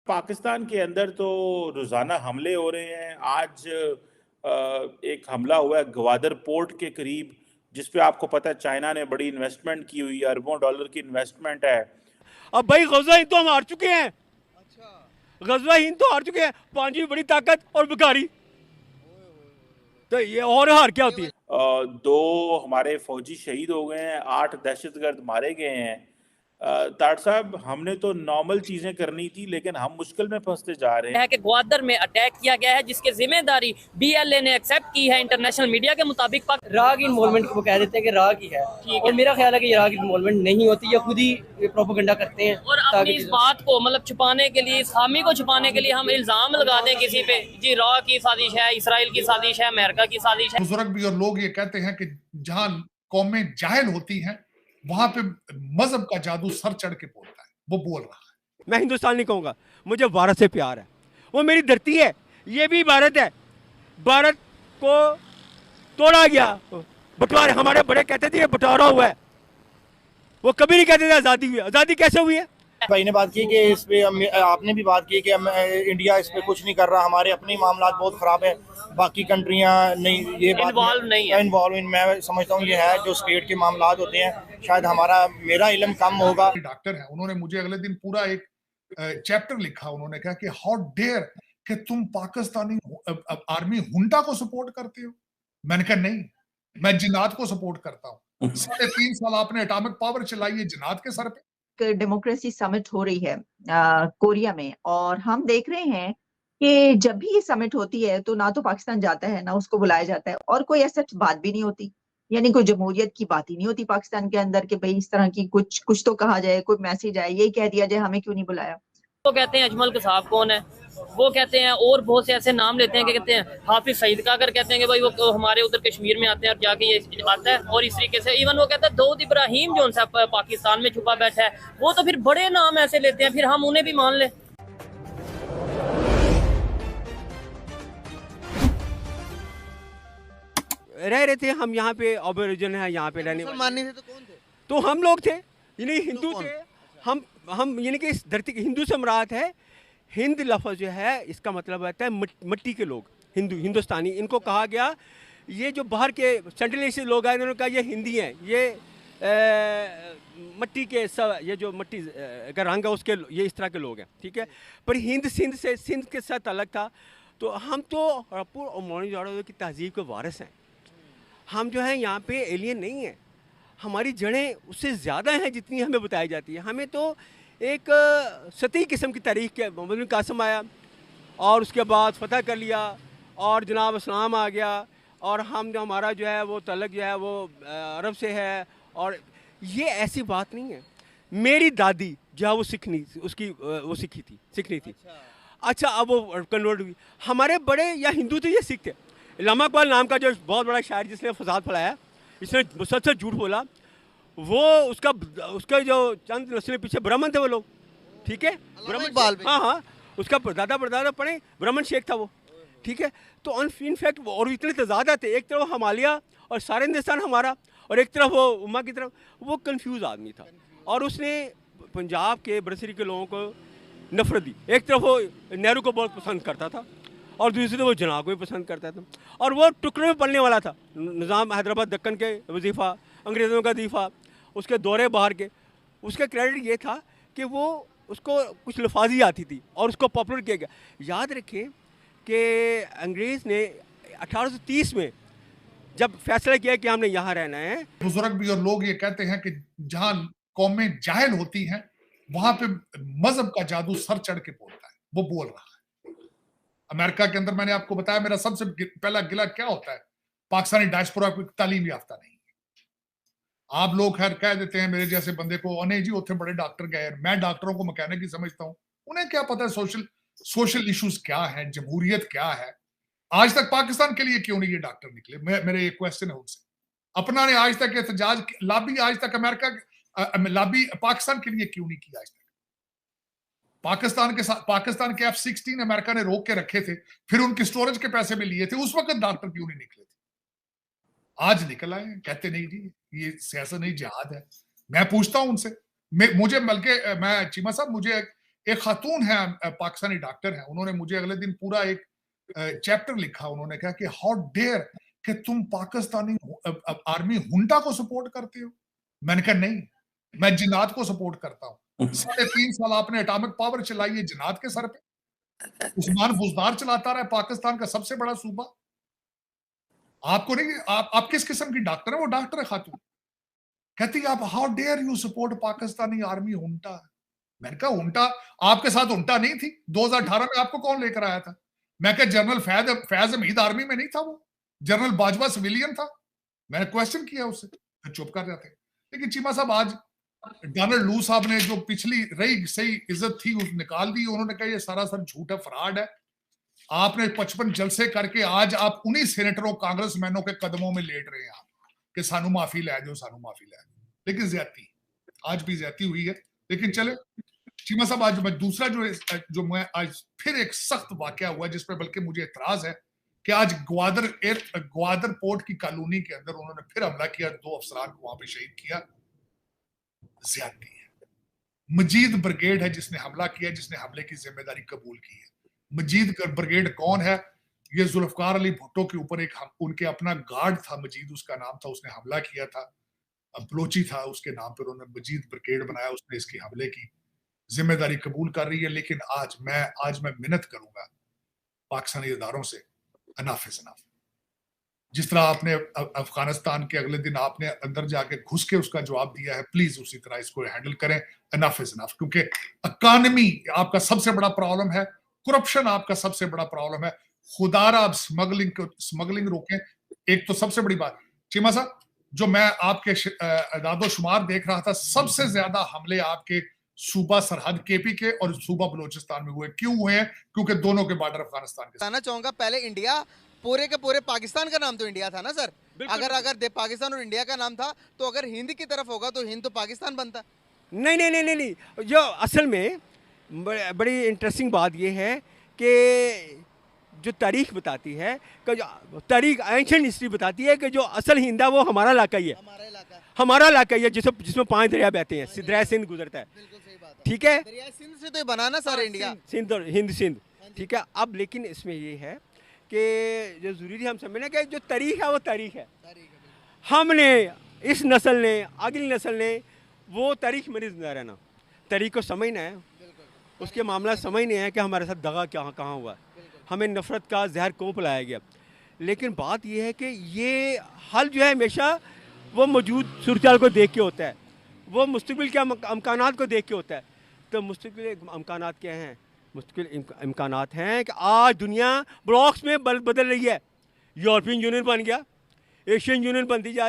पाकिस्तान के अंदर तो रोज़ाना हमले हो रहे हैं। आज एक हमला हुआ है ग्वादर पोर्ट के करीब, जिस पे आपको पता है चाइना ने बड़ी इन्वेस्टमेंट की हुई है, अरबों डॉलर की इन्वेस्टमेंट है। अब भाई गज़वा हिंद तो हम हार चुके हैं। गज़वा हिंद तो हार चुके हैं, पांचवी बड़ी ताकत और भिखारी, तो ये और हार क्या होती है। 2 हमारे फौजी शहीद हो गए हैं, 8 दहशतगर्द मारे गए हैं। तार साहब, हमने तो नॉर्मल चीजें करनी थी, लेकिन हम मुश्किल में फंसते जा रहे हैं। है कि ग्वादर में अटैक किया गया है, जिसकी जिम्मेदारी BLA ने एक्सेप्ट की है। इंटरनेशनल मीडिया के मुताबिक राह की इन्वॉल्वमेंट को कह देते हैं कि राह की है, और मेरा ख्याल है कि राह की इन्वॉल्वमेंट नहीं होती, या खुद ही प्रोपेगेंडा करते हैं। और अपनी इस बात को मतलब छुपाने के लिए, इस खामी को छुपाने के लिए हम इल्जाम लगा दें किसी पे, जी राह की साजिश है, इसराइल की साजिश है, अमेरिका की साजिश है। बुजुर्ग भी और लोग ये कहते हैं कि जहां कौमें जाहिल होती हैं, वहां पे मजहब का जादू सर चढ़ के बोलता है। वो बोल रहा है। मैं हिंदुस्तान नहीं कहूँगा, मुझे भारत से प्यार है, वो मेरी धरती है, ये भी भारत है। भारत को तोड़ा गया, बंटवारा, हमारे बड़े कहते थे ये बंटवारा हुआ है, वो कभी नहीं कहते थे आज़ादी हुई। आज़ादी कैसे हुई है? भाई ने बात की कि इस पे आपने भी बात की कि इंडिया इस पे कुछ नहीं कर रहा, हमारे अपने मामला बहुत खराब है, बाकी कंट्रियां नहीं, ये बात इन्वॉल्व नहीं है। इन्वॉल्व इन, मैं समझता हूँ ये है जो स्टेट के मामला होते हैं, शायद मेरा इल्म कम होगा। डॉक्टर है, उन्होंने मुझे अगले दिन पूरा एक चैप्टर लिखा। उन्होंने कहा कि हाउ डेयर कि तुम पाकिस्तानी आर्मी हुंडा को सपोर्ट करते हो। मैंने कहा नहीं, मैं जिन्नात को सपोर्ट करता हूँ। 3.5 साल आपने एटॉमिक पावर चलाई है जिन्नात के सर पे। डेमोक्रेसी समिट हो रही है कोरिया में, और हम देख रहे हैं कि जब भी ये समिट होती है तो ना तो पाकिस्तान जाता है, ना उसको बुलाया जाता है, और कोई ऐसा बात भी नहीं होती, यानी कोई जमहूरियत की बात ही नहीं होती पाकिस्तान के अंदर कि भाई इस तरह की कुछ तो कहा जाए, कोई मैसेज आए, यही कह दिया जाए हमें क्यों नहीं बुलाया। वो कहते हैं अजमल कसाब कौन है, वो कहते हैं, और बहुत से ऐसे नाम लेते हैं कि कहते हैं हाफिज सईद का, अगर कहते हैं कि भाई वो हमारे उधर कश्मीर में आते हैं और जाके ये आता है, और इस तरीके से इवन वो कहते हैं दाऊद इब्राहिम जो सा पाकिस्तान में छुपा बैठा है, वो तो फिर बड़े नाम ऐसे लेते हैं, फिर हम उन्हें भी मान ले। रह रहे थे हम यहाँ पे, ऑबोरिजिन है यहाँ पे रहने वाले, थे तो कौन थे? तो हम लोग थे, यानी हिंदू थे। हम यानी कि इस धरती के हिंदू से मुराद है, हिंद लफ्ज़ जो है इसका मतलब होता है मिट्टी के लोग, हिंदुस्तानी। इनको कहा गया, ये जो बाहर के सेंट्रल एशिया लोग आए, इन्होंने कहा ये हिंदी हैं, ये मिट्टी के सब, ये जो मिट्टी का रंग है उसके, ये इस तरह के लोग हैं, ठीक है। पर सिंध के साथ अलग था, तो हम तो हड़प्पा और मोहनजोदड़ो की तहजीब के वारिस हैं। हम जो है यहाँ पे एलियन नहीं है, हमारी जड़ें उससे ज़्यादा हैं जितनी हमें बताई जाती है। हमें तो एक सतही किस्म की तारीख के मोहम्मद बिन कासिम आया और उसके बाद फतह कर लिया, और जनाब इस्लाम आ गया, और हम जो हमारा जो है वो तलक जो है वो अरब से है, और ये ऐसी बात नहीं है। मेरी दादी जो है वो सिखनी थी। अच्छा, अब वो कन्वर्ट हुई। हमारे बड़े या हिंदू थे या सिख थे। इल्लामा इकबाल नाम का जो बहुत बड़ा शायर जिसने फसाद फैलाया, इसने मुसलसल झूठ बोला, वो उसका जो चंद नस्लें पीछे ब्राह्मण थे वो लोग, ठीक है, ब्राह्मण, हाँ, उसका परदादा पढ़े ब्राह्मण शेख था वो, ठीक है। तो इनफैक्ट और इतने तजादा थे, एक तरफ हमालिया और सारे हिंदुस्तान हमारा, और एक तरफ वो उम्मा की तरफ, वो कंफ्यूज आदमी था, और उसने पंजाब के बरसरी के लोगों को नफरत दी। एक तरफ वो नेहरू को बहुत पसंद करता था, और दूसरी तरफ वो जना को भी पसंद करता था, और वो टुकड़े में पलने वाला था। निज़ाम हैदराबाद दक्कन के वजीफ़ा, अंग्रेज़ों का दीफा, उसके दौरे बाहर के, उसका क्रेडिट ये था कि वो उसको कुछ लफाजी आती थी और उसको पॉपुलर किया गया। याद रखें कि अंग्रेज़ ने 1830 में जब फैसला किया कि हमने यहाँ रहना है। बुजुर्ग भी और लोग ये कहते हैं कि जहां कौमें जाहिल होती हैं, वहां पे मजहब का जादू सर चढ़ के बोलता है। वो बोल रहा है। अमेरिका के अंदर मैंने आपको बताया, मेरा सबसे पहला गिला क्या होता है, पाकिस्तानी डायस्पोरा को तालीम याफ्ता नहीं है। आप लोग खैर कह देते हैं मेरे जैसे बंदे को, नहीं जी उतने बड़े डॉक्टर गए, मैं डॉक्टरों को मैकेनिक ही समझता हूं। उन्हें क्या पता है सोशल इश्यूज क्या है, जमहूरियत क्या है। आज तक पाकिस्तान के लिए क्यों नहीं ये डॉक्टर निकले? मेरे ये क्वेश्चन है उनसे। अपना ने आज तक एहतजाज लॉबी, आज तक अमेरिका लॉबी पाकिस्तान के लिए क्यों नहीं किया? आज तक पाकिस्तान के F-16 अमेरिका ने रोक के रखे थे, फिर उनकी स्टोरेज के पैसे में लिए थे, उस वक्त डॉक्टर क्यों नहीं निकले थे? आज निकल आए, कहते नहीं जी ये सियासत नहीं जिहाद है। मैं पूछता हूं उनसे, मुझे बल्कि मैं चीमा साहब, मुझे एक खातून है, पाकिस्तानी डॉक्टर है, उन्होंने मुझे अगले दिन पूरा एक चैप्टर लिखा। उन्होंने कहा कि हाउ डेयर कि तुम पाकिस्तानी आर्मी हुंडा को सपोर्ट करते हो। मैंने कहा नहीं, मैं जिन्नात को सपोर्ट करता हूँ। 3.5 साल आपने एटॉमिक पावर चलाई है जिन्नात के सर पे। उस्मान बुजदार चलाता रहा पाकिस्तान का सबसे बड़ा सूबा। आपको नहीं, आप किस किस्म की डॉक्टर है? वो डॉक्टर है खातून। कहती आप how dare you support Pakistani army junta. मैंने कहा हुंटा आपके साथ हुंटा नहीं थी 2018 में, आपको कौन लेकर आया था? मैं कहा जनरल फैज हमीद आर्मी में नहीं था, वो जनरल बाजवा सिविलियन था। मैंने क्वेश्चन किया उससे, फिर चुप कर जाते। लेकिन चीमा साहब आज डोनाल्ड लू साहब ने जो पिछली रही सही इज्जत थी उस निकाल दी। उन्होंने कहा ये सरासर झूठ है, फ्रॉड है। आपने 55 जलसे करके आज आप उन्हीं सेनेटरों कांग्रेसमैनों के कदमों में लेट रहे हैं आप कि सानू माफी लै दो, सानू माफी लै दो। लेकिन ज्यादती आज भी ज्यादती हुई है। लेकिन चले चीमा साहब, आज मैं दूसरा जो मैं आज फिर एक सख्त वाकया हुआ जिस पर बल्कि मुझे इतराज है कि आज ग्वादर पोर्ट की कॉलोनी के अंदर उन्होंने फिर हमला किया, 2 अफसरान को वहां पे शहीद किया। ज्यादती है। मजीद ब्रिगेड है जिसने हमला किया, जिसने हमले की जिम्मेदारी कबूल की है। मजीद ब्रिगेड कौन है? ये जुल्फकार अली भुट्टो के ऊपर एक उनके अपना गार्ड था, मजीद उसका नाम था, उसने हमला किया था। बलोची था उसके नाम पर, उन्होंने मजीद ब्रिगेड बनाया, उसने इसकी हमले की जिम्मेदारी कबूल कर रही है। लेकिन आज मैं मिन्नत करूंगा पाकिस्तानी इदारों से, अनफ इज अनफ। जिस तरह आपने अफगानिस्तान के अगले दिन आपने अंदर जाके घुस के उसका जवाब दिया है, प्लीज उसी तरह इसको हैंडल करें। Enough is enough. क्योंकि इकॉनमी आपका सबसे बड़ा प्रॉब्लम है, करप्शन आपका सबसे बड़ा प्रॉब्लम है। खुदारा आप स्मगलिंग रोकें। एक तो सबसे बड़ी बात चीमा साहब, जो मैं आपके अदादो-शुमार देख रहा था, सबसे ज्यादा हमले आपके सूबा सरहद केपी के और सूबा बलोचिस्तान में हुए। क्यों हुए हैं? क्योंकि दोनों के बॉर्डर अफगानिस्तान के साथ। बताना चाहूंगा, पहले इंडिया पूरे के पूरे पाकिस्तान का नाम तो इंडिया था ना सर। अगर पाकिस्तान और इंडिया का नाम था तो अगर हिंद की तरफ होगा तो हिंद तो पाकिस्तान बनता। नहीं। जो असल में बड़ी इंटरेस्टिंग बात यह है कि जो तारीख बताती है कि जो तारीख एंशिएंट हिस्ट्री बताती है कि जो असल हिंद है वो हमारा इलाका ही है, हमारा इलाका ही है, जिसमें 5 दरिया बहते हैं, दरिया सिंध गुजरता है। ठीक है, दरिया सिंध से तो बना ना सर इंडिया, सिंध और हिंद। ठीक है, अब लेकिन इसमें ये है कि जो ज़रूरी हम समझना कि जो तारीख है वो तारीख है। हमने इस नस्ल ने, अगली नस्ल ने वो तारीख में जिंदा रहना, तारीख को समझना है, उसके मामला समझने हैं कि हमारे साथ दगा कहाँ हुआ, हमें नफ़रत का जहर क्यों पिलाया गया। लेकिन बात यह है कि ये हल जो है हमेशा वो मौजूद सूरत को देख के होता है, वो मुस्तक़बिल के अमकानात को देख के होता है। तो मुस्तक़बिल अमकानात क्या हैं? मुस्तक़बिल इम्कानात हैं कि आज दुनिया ब्लॉक्स में बदल रही है। यूरोपियन यूनियन बन गया, एशियन यूनियन बनती जा रही है।